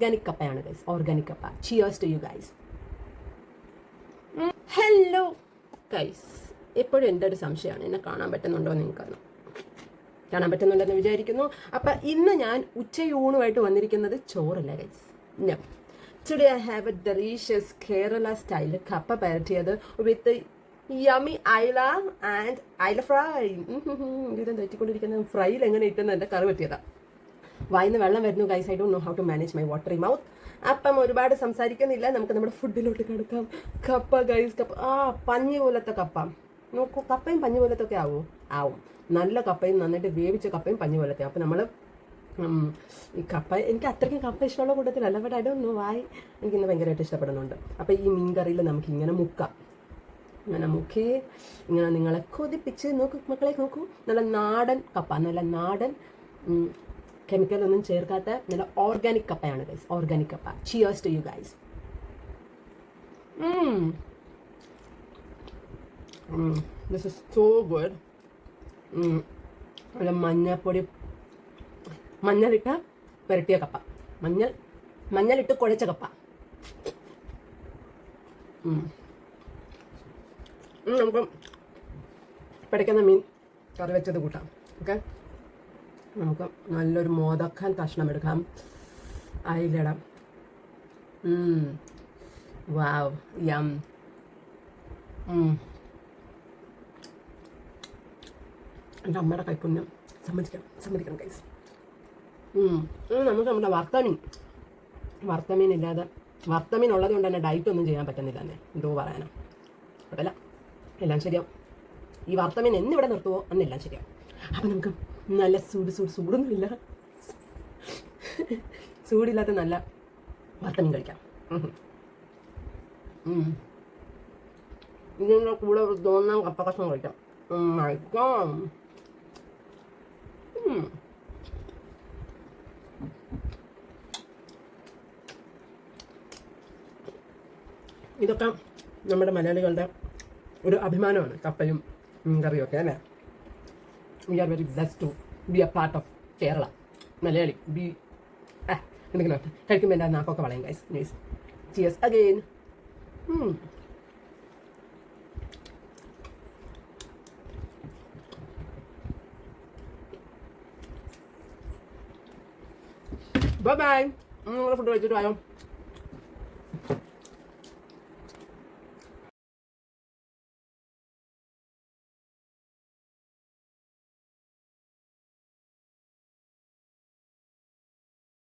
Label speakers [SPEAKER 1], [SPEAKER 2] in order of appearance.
[SPEAKER 1] Organic കപ്പയാണ് guys, organic കപ്പ. Cheers to you guys. Hello guys, എപ്പോഴും എൻ്റെ ഒരു സംശയമാണ്, എന്നെ കാണാൻ പറ്റുന്നുണ്ടോ എന്ന് നിങ്ങൾക്കറിയാം. കാണാൻ പറ്റുന്നുണ്ടെന്ന് വിചാരിക്കുന്നു. അപ്പം ഇന്ന് ഞാൻ ഉച്ചയൂണുമായിട്ട് വന്നിരിക്കുന്നത് ചോറല്ല guys. Today I have a delicious Kerala style kappa പരട്ടിയത് with yummy ayala and ayala fry. ഇതെന്താ തെറ്റിക്കൊണ്ടിരിക്കുന്നത്? ഫ്രൈയിൽ എങ്ങനെ ഇട്ടെന്ന് എൻ്റെ കറി പറ്റിയതാണ്. വായിന്ന് വെള്ളം വരുന്നു guys. I don't know how to manage my watery mouth. അപ്പം ഒരുപാട് സംസാരിക്കുന്നില്ല, നമുക്ക് നമ്മുടെ ഫുഡിലോട്ട് കിടക്കാം. കപ്പ ഗൈസ്, കപ്പ പഞ്ഞി പോലത്തെ കപ്പ. നോക്കൂ, കപ്പയും പഞ്ഞി പോലത്തെ ഒക്കെ ആവും. നല്ല കപ്പയും നന്നായിട്ട് വേവിച്ച കപ്പയും പഞ്ഞി പോലത്തെ. അപ്പം നമ്മൾ ഈ കപ്പ, എനിക്ക് അത്രയ്ക്കും കപ്പ ഇഷ്ടമുള്ള കൂട്ടത്തിലല്ല, but I don't know why എനിക്കിന്ന് ഭയങ്കരമായിട്ട് ഇഷ്ടപ്പെടുന്നുണ്ട്. അപ്പം ഈ മീൻകറിയിൽ നമുക്ക് ഇങ്ങനെ മുക്കാം. ഇങ്ങനെ മുക്കി ഇങ്ങനെ നിങ്ങളെ കൊതിപ്പിച്ച് നോക്കൂ മക്കളെ, നോക്കൂ. നല്ല നാടൻ കപ്പ, നല്ല നാടൻ കെമിക്കലൊന്നും ചേർക്കാത്ത നല്ല ഓർഗാനിക് കപ്പയാണ് ഗൈസ്, ഓർഗാനിക് കപ്പ. Cheers to you guys. This is so good. നല്ല മഞ്ഞപ്പൊടി, മഞ്ഞളിട്ട് പുരട്ടിയ കപ്പ, മഞ്ഞളിട്ട് കുഴച്ച കപ്പ. നമുക്ക് പിടയ്ക്കുന്ന മീൻ കറി വെച്ചത് കൂട്ടാം. ഓക്കെ, നമുക്ക് നല്ലൊരു മോദക്കാൻ കഷ്ണം എടുക്കാം, അയിലിടാം. വാവ്, യം. എൻ്റെ അമ്മയുടെ കൈപ്പുണ്യം സമ്മതിക്കണം ഗൈസ്. നമുക്ക് നമ്മുടെ വറുത്തമീൻ ഇല്ലാതെ, വറുത്തമീൻ ഉള്ളത് കൊണ്ട് തന്നെ ഡയറ്റ് ഒന്നും ചെയ്യാൻ പറ്റുന്നില്ല തന്നെ. എന്തോ പറയാനാ, അതല്ല എല്ലാം ശരിയാവും. ഈ വറുത്തമീൻ എന്നിവിടെ നിർത്തുമോ അന്നെല്ലാം ശരിയാവും. അപ്പം നമുക്ക് നല്ല ചൂടൊന്നുമില്ല, ചൂടില്ലാത്ത നല്ല വറുത്തമീൻ കഴിക്കാം. ഇതിൻ്റെ കൂടെ തോന്നാൻ കപ്പ കഷ്ണം കഴിക്കാം. ഇതൊക്കെ നമ്മുടെ മലയാളികളുടെ ഒരു അഭിമാനമാണ്, കപ്പയും മീൻകറിയും ഒക്കെ അല്ലേ. We are very blessed to be a part of Kerala. Malayali എന്തെങ്കിലും കഴിക്കുമ്പോൾ എൻ്റെ നാക്കൊക്കെ വളയും guys. Nice. Cheers again. Bye bye. നിങ്ങളുടെ ഫുഡ് കഴിച്ചിട്ട് വായോ.